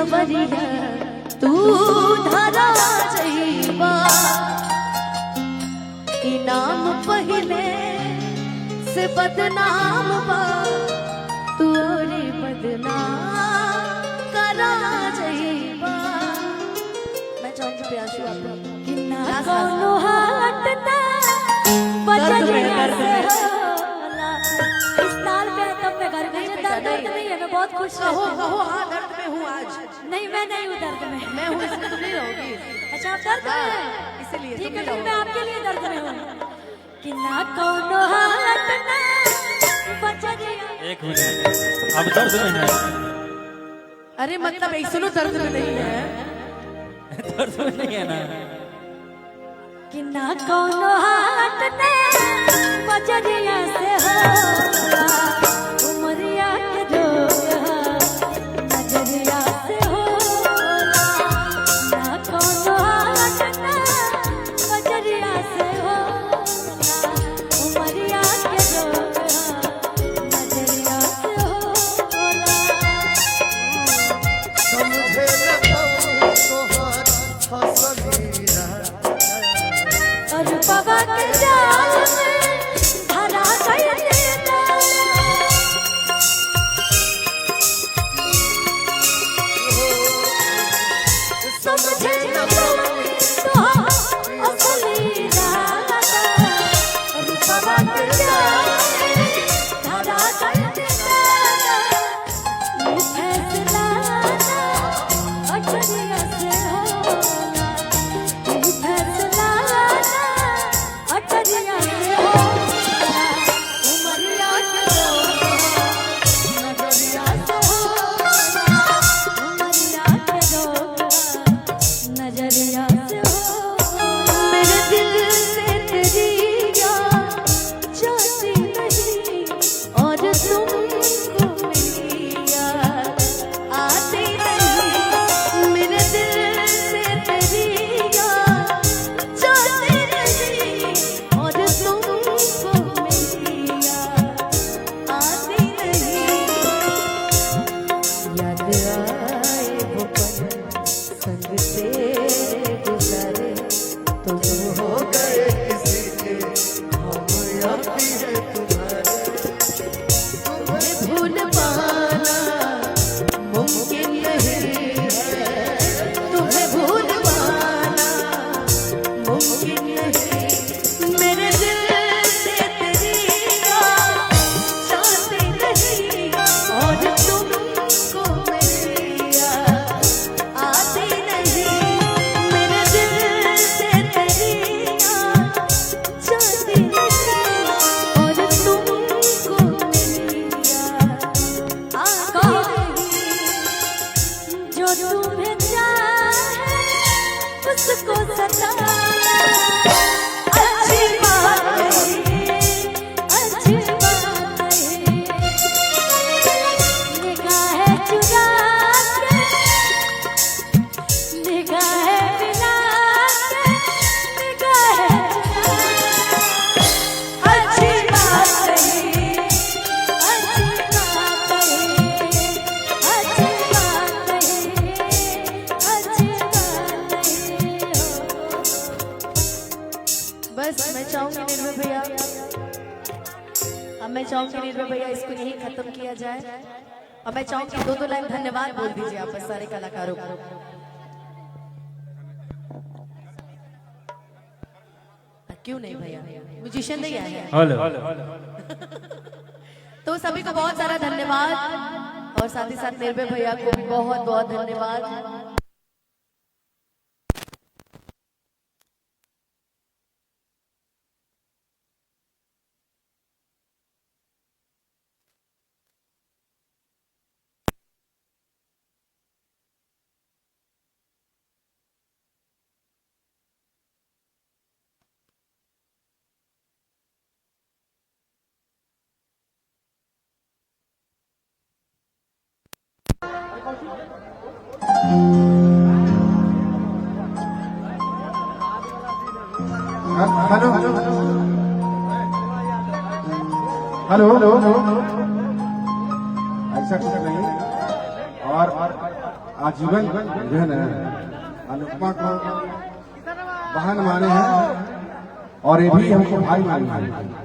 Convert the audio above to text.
सवरिया तू धरा जइबा इनाम पहले से बदनाम बा तू रे बदनाम करा जइबा। मैं चाहूंगी प्यासू आप कि ना कोनो हाथ ना बचरिया से होला। इस ताल पे तब मैं घर में दर्द नहीं है, मैं बहुत खुश हूँ। कहो हाँ दर्द में हूँ आज। नहीं मैं नहीं हूँ दर्द में, मैं हूँ इसमें तुम नहीं रहोगी। अच्छा आप दर्द में हैं इसलिए ठीक है, मैं आपके लिए दर्द में हूँ कि ना कोनो हाथ ना बचरिया। एक मिनट अब दर्द में है। अरे मतलब एक सुनो दर्द में नहीं है, दर्द में नहीं है ना कि ना कोनो हाथ ना बचरिया से होला। उमरिया के रोग नजरिया से होला। ना कोनो हाथ ना बचरिया से होला। उमरिया के रोग नजरिया से होला। समझे न तोहर फसलीरा और बाबा के जाल में धरा गइला। समझे न तोहर असली राधा। और बाबा के जाल में धरा गइला। ये फैसला अटरिया से होला। ये फैसला अटरिया से होला। उमरिया के रोग नजरिया से होला। उमरिया के रोग नजरिया से होला। मेरे दिल से तेरी याद जाती नहीं और तुमको मेरी याद आती नहीं। मेरे दिल से तेरी याद जाती नहीं और तुमको मेरी याद आती नहीं। याद आए वो पल संग तेरे गुजारे तुम हो हो गए किसी के हम यारी है तुम्हारे। तुम्हें भूल पाना मुमकिन नहीं है। तुम्हें भूल पाना मुमकिन नहीं। मेरे दिल से तेरी याद जाती नहीं और तुमको मेरी याद आती नहीं। मेरे दिल से तेरी याद जाती नहीं और तुमको मेरी याद आती नहीं। जो तुम्हें चाहे उसको सताना अच्छी बात नहीं, अच्छी बात नहीं। निगाहें चुरा के निगाहें मिला के निगाहें चुरा। अच्छी बात नहीं, अच्छी बात नहीं, अच्छी बात नहीं, अच्छी बात नहीं हो। बस मैं चाहूंगी निर्भय भैया, अब मैं चाहूंगी निर्भय भैया इसको यही खत्म किया जाए। और मैं चाहूंगी दो लाइन धन्यवाद बोल दीजिए आप सारे कलाकारों को। क्यों नहीं भैया, म्यूजिशियन नहीं आए हैं। हेलो तो सभी को बहुत सारा धन्यवाद और साथ ही साथ निर्भय भैया को भी बहुत बहुत धन्यवाद। हेलो हेलो हेलो ऐसा कुछ नहीं। और आजीवन जो है ना अनुपमा को बहन माने हैं और ये भी हमको भाई माने हैं।